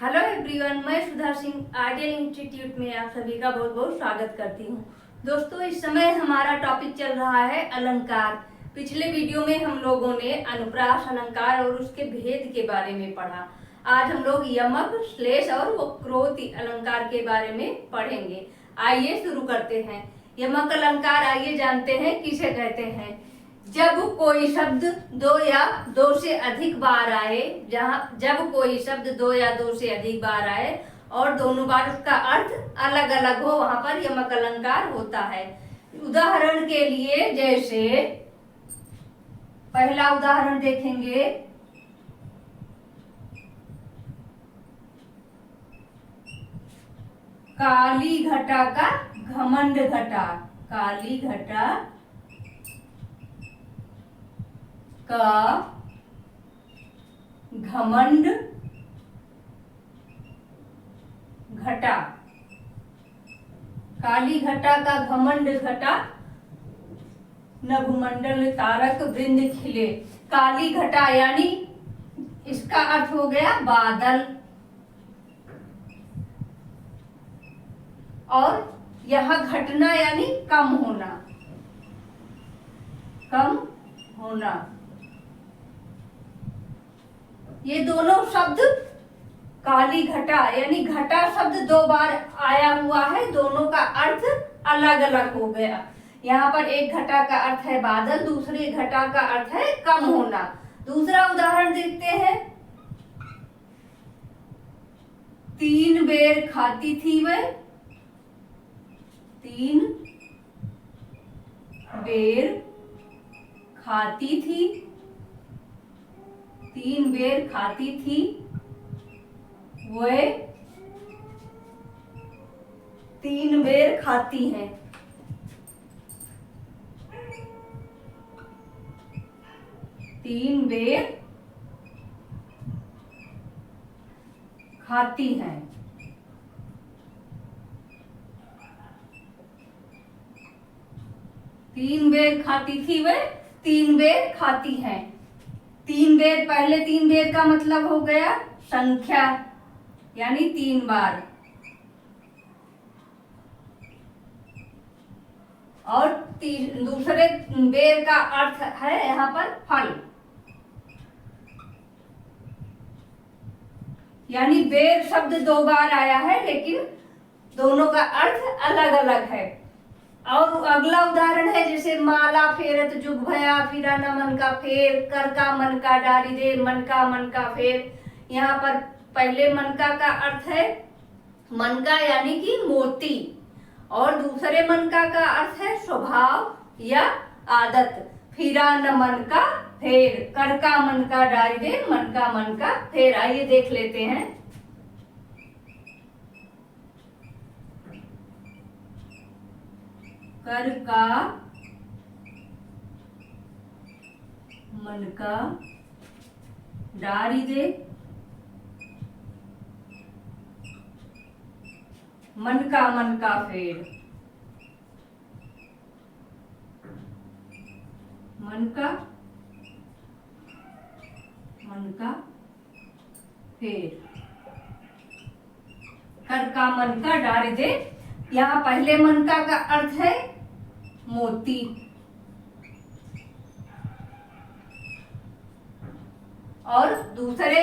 Hello everyone, मैं Sudha Singh ideal institute में आप सभी का बहुत बहुत स्वागत करती हूँ। दोस्तों, इस समय हमारा टॉपिक चल रहा है अलंकार। पिछले वीडियो में हम लोगों ने अनुप्रास अलंकार और उसके भेद के बारे में पढ़ा। आज हम लोग यमक, श्लेष और वक्रोक्ति अलंकार के बारे में पढ़ेंगे। आइए शुरू करते हैं। यमक अलंकार आइए जानते हैं किसे कहते हैं। जब कोई शब्द दो या दो से अधिक बार आए, जब कोई शब्द दो या दो से अधिक बार आए और दोनों बार उसका अर्थ अलग अलग हो, वहां पर यमक अलंकार होता है। उदाहरण के लिए जैसे पहला उदाहरण देखेंगे, काली घटा का घमंड घटा। काली घटा का घमंड घटा। काली घटा का घमंड घटा, नभमंडल तारक वृंद खिले। काली घटा यानी इसका अर्थ हो गया बादल, और यह घटना यानी कम होना, कम होना। ये दोनों शब्द काली घटा यानी घटा शब्द दो बार आया हुआ है, दोनों का अर्थ अलग अलग हो गया। यहाँ पर एक घटा का अर्थ है बादल, दूसरी घटा का अर्थ है कम होना। दूसरा उदाहरण देखते हैं, तीन बेर खाती थी वह। तीन बेर खाती थी, तीन बेर खाती थी वह, तीन बेर खाती हैं। तीन बेर खाती हैं। तीन बेर खाती थी वह, तीन बेर खाती हैं। तीन बेर, पहले तीन बेर का मतलब हो गया संख्या, यानी तीन बार, और दूसरे बेर का अर्थ है यहाँ पर फल, यानी बेर शब्द दो बार आया है लेकिन दोनों का अर्थ अलग अलग है। और अगला उदाहरण है जैसे माला फेरत जुग भया, फिरा न मन का फेर, कर का मन का डारी दे, मन का फेर। यहाँ पर पहले मन का अर्थ है मन का यानी कि मोती, और दूसरे मन का अर्थ है स्वभाव या आदत। फिरा न मन का फेर, कर का मन का डारी दे, मन का फेर। आइए देख लेते हैं। कर का मन का डारी दे, मन का फेर। मन का फेर, कर का मन का डारी दे। यहाँ पहले मन का अर्थ है मोती, और दूसरे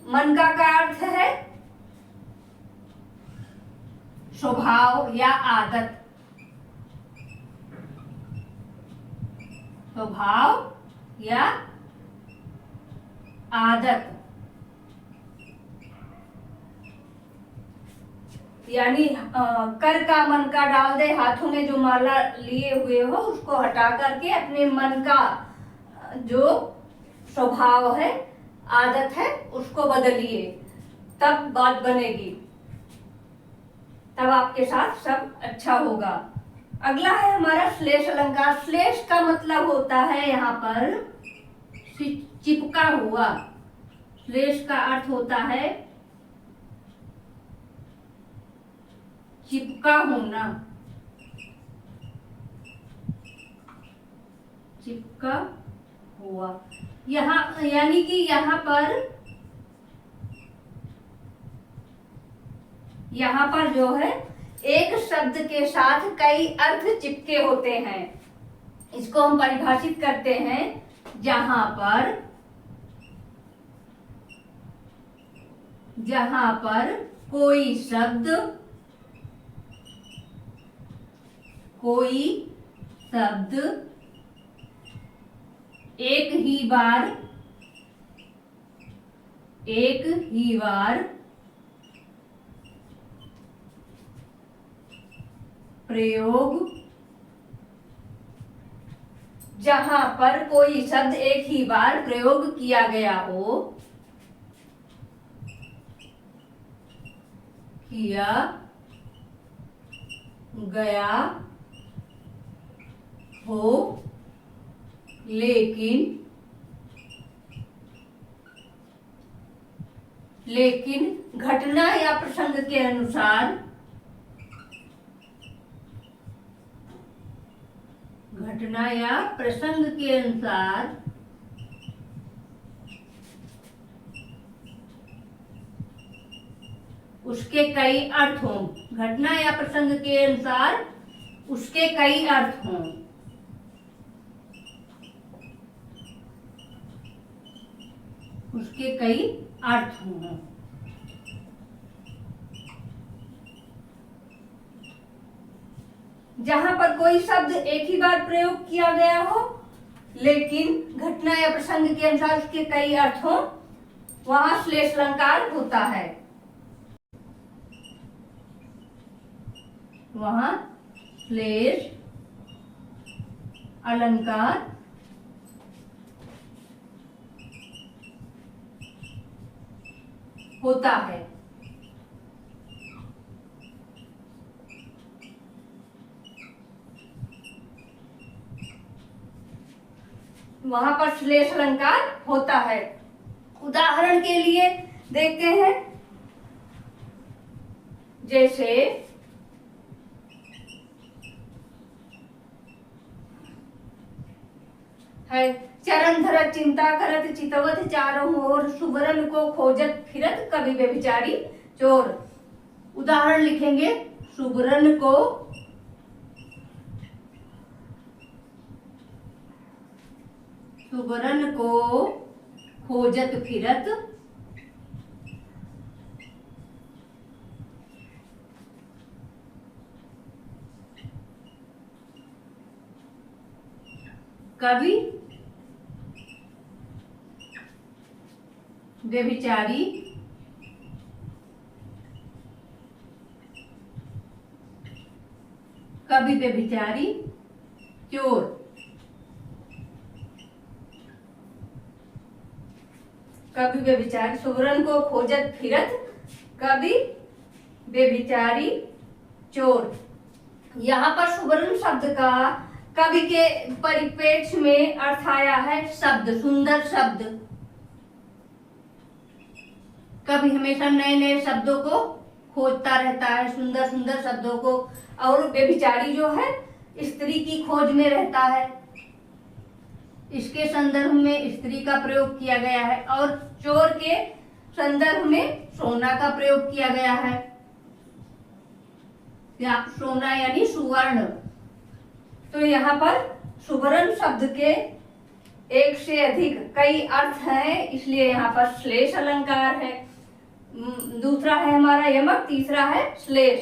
मन का अर्थ है स्वभाव या आदत। स्वभाव या आदत, यानी कर का मन का डाल दे, हाथों में जो माला लिए हुए हो उसको हटा करके अपने मन का जो स्वभाव है, आदत है, उसको बदलिए, तब बात बनेगी, तब आपके साथ सब अच्छा होगा। अगला है हमारा श्लेष अलंकार। श्लेष का मतलब होता है यहाँ पर चिपका हुआ। श्लेष का अर्थ होता है चिपका होना, चिपका हुआ। यहाँ यानी कि यहाँ पर यहाँ पर जो है एक शब्द के साथ कई अर्थ चिपके होते हैं। इसको हम परिभाषित करते हैं जहां पर कोई शब्द एक ही बार प्रयोग जहां पर कोई शब्द एक ही बार प्रयोग किया गया हो लेकिन घटना या प्रसंग के अनुसार उसके कई अर्थ हों। घटना या प्रसंग के अनुसार उसके कई अर्थ हों। जहां पर कोई शब्द एक ही बार प्रयोग किया गया हो लेकिन घटना या प्रसंग के अनुसार उसके कई अर्थ हों, वहां श्लेष अलंकार होता है। वहां श्लेष अलंकार होता है। वहां पर श्लेष अलंकार होता है। उदाहरण के लिए देखते हैं, जैसे है चरण धरत चिंता करत चितवत चारों ओर सुवरन को खोजत फिरत कवि व्यभिचारी चोर। उदाहरण लिखेंगे, सुवरन को खोजत फिरत कवि व्यभिचारी चोर। कवि व्यभिचारी, सुवरन को खोजत फिरत कवि व्यभिचारी चोर। यहाँ पर सुवरन शब्द का कवि के परिप्रेक्ष्य में अर्थ आया है शब्द, सुंदर शब्द। कवि हमेशा नए नए शब्दों को खोजता रहता है, सुंदर सुंदर शब्दों को। और व्यभिचारी जो है स्त्री की खोज में रहता है। इसके संदर्भ में स्त्री का प्रयोग किया गया है और चोर के संदर्भ में सोना का प्रयोग किया गया है। या सोना यानी सुवर्ण। तो यहाँ पर सुवर्ण शब्द के एक से अधिक कई अर्थ हैं, इसलिए यहाँ पर श्लेष अलंकार है। दूसरा है हमारा यमक, तीसरा है श्लेष।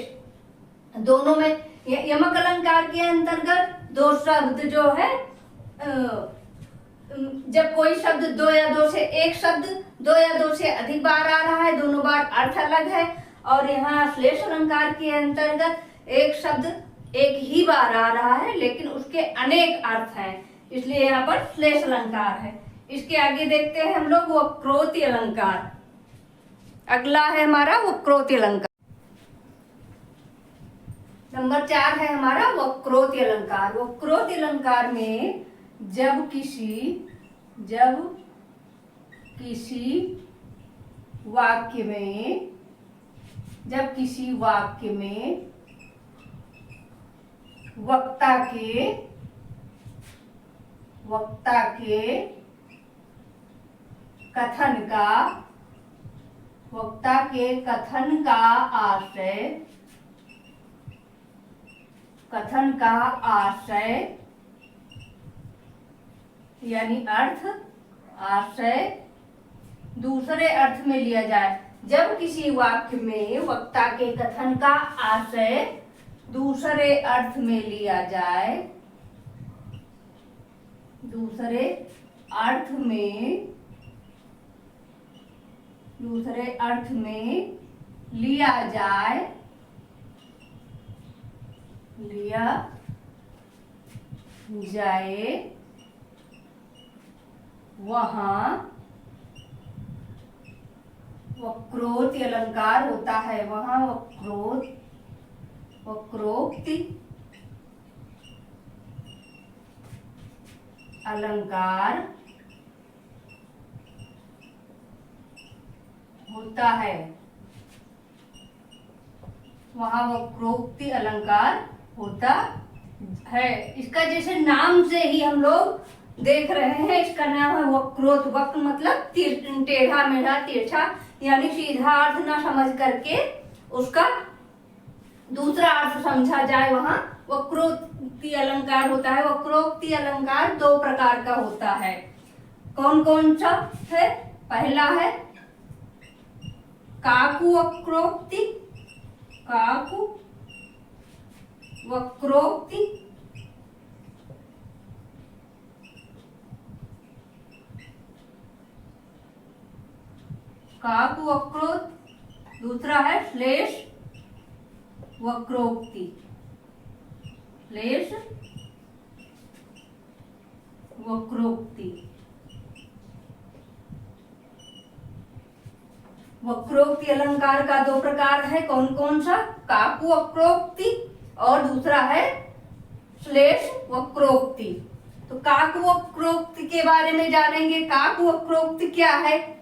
दोनों में यमक अलंकार के अंतर्गत दो शब्द जो है, जब कोई शब्द दो या दो से एक शब्द दो या दो से अधिक बार आ रहा है, दोनों बार अर्थ अलग है। और यहाँ श्लेष अलंकार के अंतर्गत एक शब्द एक ही बार आ रहा है लेकिन उसके अनेक अर्थ हैं, इसलिए यहाँ पर श्लेष अलंकार है। इसके आगे देखते हैं हम लोग वक्रोक्ति अलंकार। अगला है हमारा वक्रोक्ति अलंकार। नंबर 4 है हमारा वक्रोक्ति अलंकार। वक्रोक्ति अलंकार में जब किसी वाक्य में वक्ता के कथन का वक्ता के कथन का आशय यानी आशय दूसरे अर्थ में लिया जाए। जब किसी वाक्य में वक्ता के कथन का आशय दूसरे अर्थ में लिया जाए, दूसरे अर्थ में लिया जाए वहाँ वक्रोक्ति अलंकार होता है। वहाँ वक्रोक्ति अलंकार होता है। वहाँ वक्रोक्ति अलंकार होता है। इसका जैसे नाम से ही हम लोग देख रहे हैं, इसका नाम है वक्रोक्त। वक्र मतलब टेढ़ा मेढ़ा, तिरछा, यानी सीधा अर्थ ना समझ करके उसका दूसरा अर्थ समझा जाए, वहाँ वक्रोक्ति अलंकार होता है। वक्रोक्ति अलंकार दो प्रकार का होता है। कौन कौन सा है? पहला है काकु वक्रोक्ति। काकु वक्रोक्ति काकु वक्रोक्ति। दूसरा है श्लेष वक्रोक्ति। श्लेष वक्रोक्ति। वक्रोक्ति अलंकार का दो प्रकार है। कौन कौन सा? काकु वक्रोक्ति और दूसरा है श्लेष वक्रोक्ति। तो काकु वक्रोक्ति के बारे में जानेंगे। काकु वक्रोक्ति क्या है?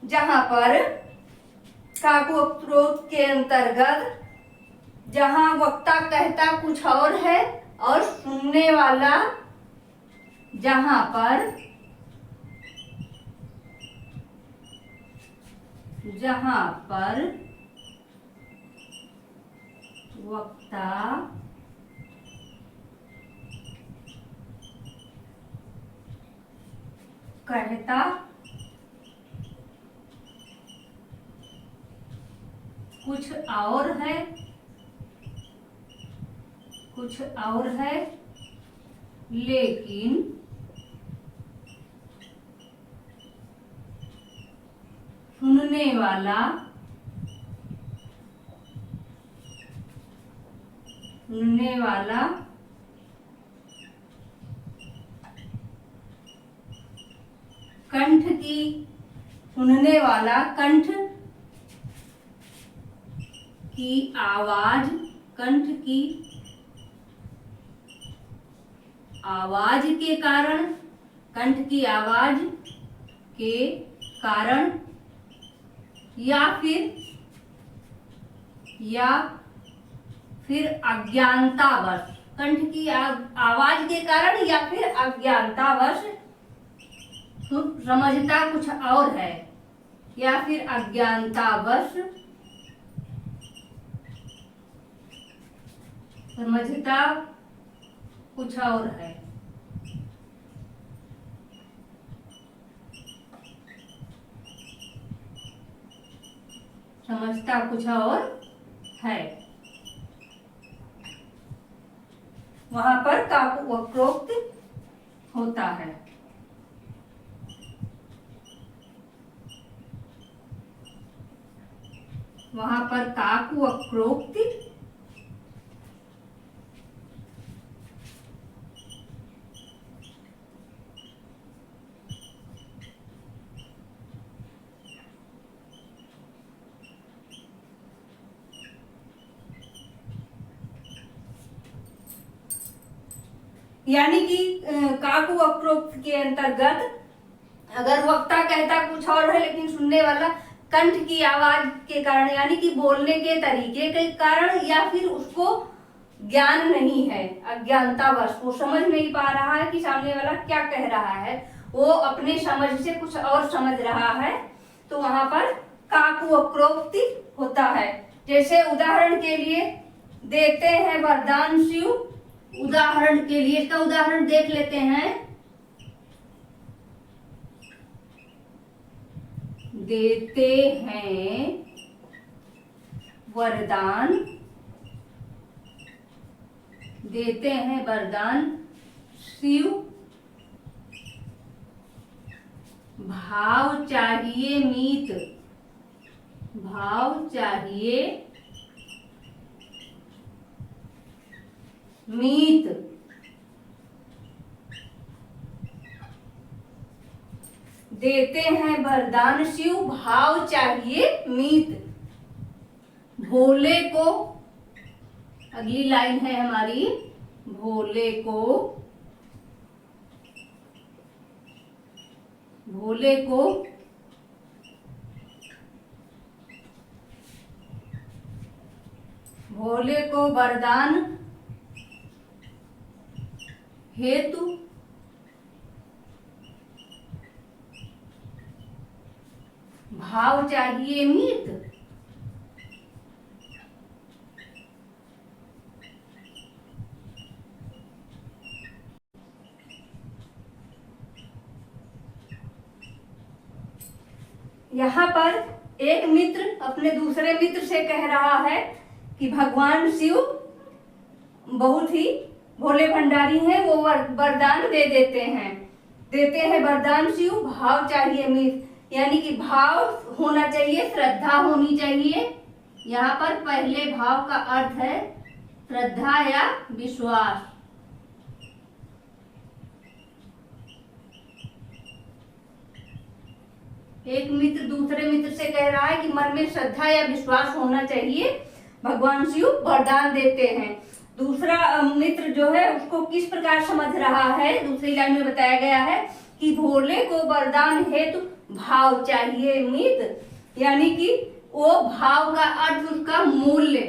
जहां पर काकु वक्रोक्ति के अंतर्गत जहां वक्ता कहता कुछ और है और सुनने वाला जहां पर वक्ता कहता कुछ और है लेकिन सुनने वाला कंठ की आवाज के कारण, कंठ की आवाज के कारण या फिर अज्ञानतावश, कंठ की आवाज के कारण या फिर अज्ञानतावश समझता कुछ और है, या फिर अज्ञानतावश समझता कुछ और है। समझता कुछ और है, वहां पर काकु वक्रोक्ति होता है। वहां पर काकु वक्रोक्ति यानी कि काकु वक्रोक्ति के अंतर्गत अगर वक्ता कहता कुछ और है लेकिन सुनने वाला कंठ की आवाज के कारण, यानी कि बोलने के तरीके के कारण, या फिर उसको ज्ञान नहीं है, अज्ञानतावश, वो समझ नहीं पा रहा है कि सामने वाला क्या कह रहा है, वो अपने समझ से कुछ और समझ रहा है, तो वहां पर काकवक्रोक्ति होता है। जैसे उदाहरण के लिए देते हैं वरदान शिव, उदाहरण के लिए इसका उदाहरण देख लेते हैं। देते हैं वरदान, देते हैं वरदान शिव, भाव चाहिए मीत, भाव चाहिए मीत। देते हैं वरदान शिव, भाव चाहिए मीत। भोले को, अगली लाइन है हमारी, भोले को, भोले को भोले को वरदान हेतु भाव चाहिए मीत। यहाँ पर एक मित्र अपने दूसरे मित्र से कह रहा है कि भगवान शिव बहुत ही भोले भंडारी हैं, वो वरदान दे देते हैं। देते हैं वरदान शिव, भाव चाहिए मीत, यानी कि भाव होना चाहिए, श्रद्धा होनी चाहिए। यहाँ पर पहले भाव का अर्थ है श्रद्धा या विश्वास। एक मित्र दूसरे मित्र से कह रहा है कि मन में श्रद्धा या विश्वास होना चाहिए, भगवान शिव वरदान देते हैं। दूसरा मित्र जो है उसको किस प्रकार समझ रहा है, दूसरी लाइन में बताया गया है कि भोले को वरदान हेतु भाव चाहिए मीत, यानी कि वो भाव का अर्थ उसका मूल्य,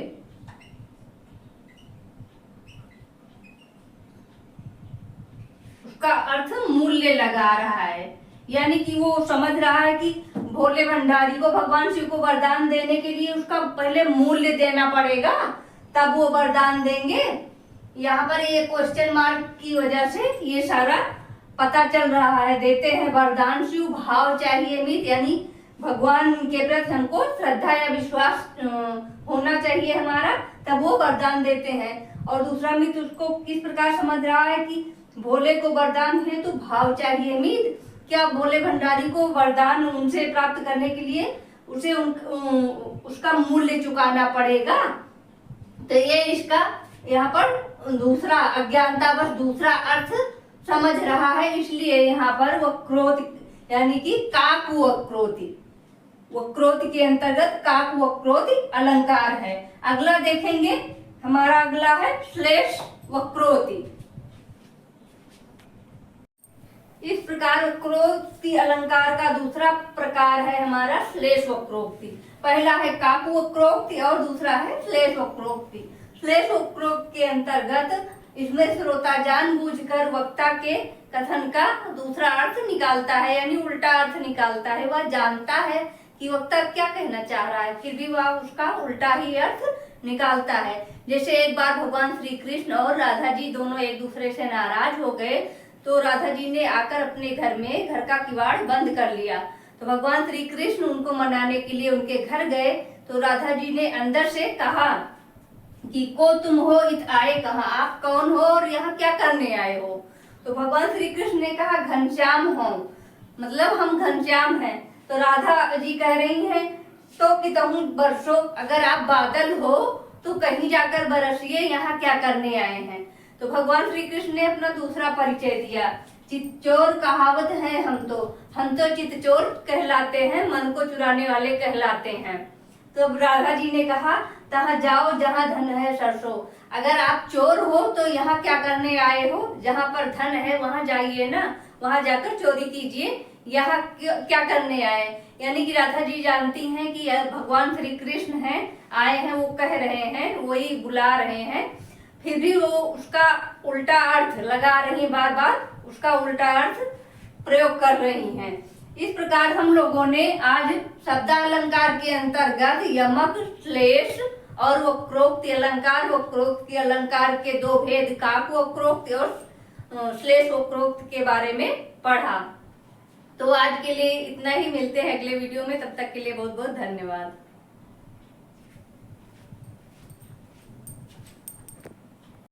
उसका अर्थ मूल्य लगा रहा है। यानी कि वो समझ रहा है कि भोले भंडारी को, भगवान शिव को वरदान देने के लिए उसका पहले मूल्य देना पड़ेगा, तब वो वरदान देंगे। यहाँ पर ये क्वेश्चन मार्क की वजह से ये सारा पता चल रहा है। देते हैं वरदान शिव, भाव चाहिए मीत, यानी भगवान के प्रति हमको श्रद्धा या विश्वास होना चाहिए हमारा, तब वो वरदान देते हैं। और दूसरा मित्र उसको किस प्रकार समझ रहा है कि भोले को वरदान है तो भाव चाहिए मीत, क्या भोले भंडारी को वरदान उनसे प्राप्त करने के लिए उसे उसका मूल्य चुकाना पड़ेगा। तो ये इसका यहाँ पर दूसरा अज्ञानतावश दूसरा अर्थ समझ रहा है, इसलिए यहाँ पर वक्रोति यानी कि काकु वक्रोति, वक्रोति के अंतर्गत काकु वक्रोति अलंकार है। अगला देखेंगे, हमारा अगला है श्लेष वक्रोति। इस प्रकार वक्रोक्ति अलंकार का दूसरा प्रकार है हमारा श्लेष वक्रोक्ति। पहला है काकु वक्रोक्ति और दूसरा है श्लेष वक्रोक्ति। श्लेष वक्रोक्ति के अंतर्गत इसमें श्रोता जानबूझकर वक्ता के कथन का दूसरा अर्थ निकालता है, यानी उल्टा अर्थ निकालता है। वह जानता है कि वक्ता क्या कहना चाह रहा है, फिर भी वह उसका उल्टा ही अर्थ निकालता है। जैसे एक बार भगवान श्री कृष्ण और राधा जी दोनों एक दूसरे से नाराज हो गए, तो राधा जी ने आकर अपने घर में घर का किवाड़ बंद कर लिया। तो भगवान श्री कृष्ण उनको मनाने के लिए उनके घर गए, तो राधा जी ने अंदर से कहा कि को तुम हो इत आए कहाँ, आप कौन हो और यहाँ क्या करने आए हो। तो भगवान श्री कृष्ण ने कहा घनश्याम हो, मतलब हम घनश्याम हैं। तो राधा जी कह रही हैं तो कितहूँ बरसो, अगर आप बादल हो तो कहीं जाकर बरसिए, यहाँ क्या करने आए हैं। तो भगवान श्री कृष्ण ने अपना दूसरा परिचय दिया, चितचोर कहावत है हम तो चितचोर कहलाते हैं, मन को चुराने वाले कहलाते हैं। तो राधा जी ने कहा तहाँ जाओ जहाँ धन है सरसों, अगर आप चोर हो तो यहाँ क्या करने आए हो, जहाँ पर धन है वहाँ जाइए ना, वहाँ जाकर चोरी कीजिए, यहाँ क्या करने आए। यानी कि राधा जी जानती हैं कि भगवान श्री कृष्ण हैं, आए हैं, वो कह रहे हैं, वही बुला रहे हैं, फिर भी वो उसका उल्टा अर्थ लगा रही है, बार बार उसका उल्टा अर्थ प्रयोग कर रही हैं। इस प्रकार हम लोगों ने आज शब्दालंकार के अंतर्गत यमक, श्लेष और वक्रोक्ति अलंकार, वक्रोक्ति अलंकार के दो भेद, काक वक्रोक्ति और श्लेष वक्रोक्ति के बारे में पढ़ा। तो आज के लिए इतना ही, मिलते हैं अगले वीडियो में, तब तक के लिए बहुत बहुत धन्यवाद।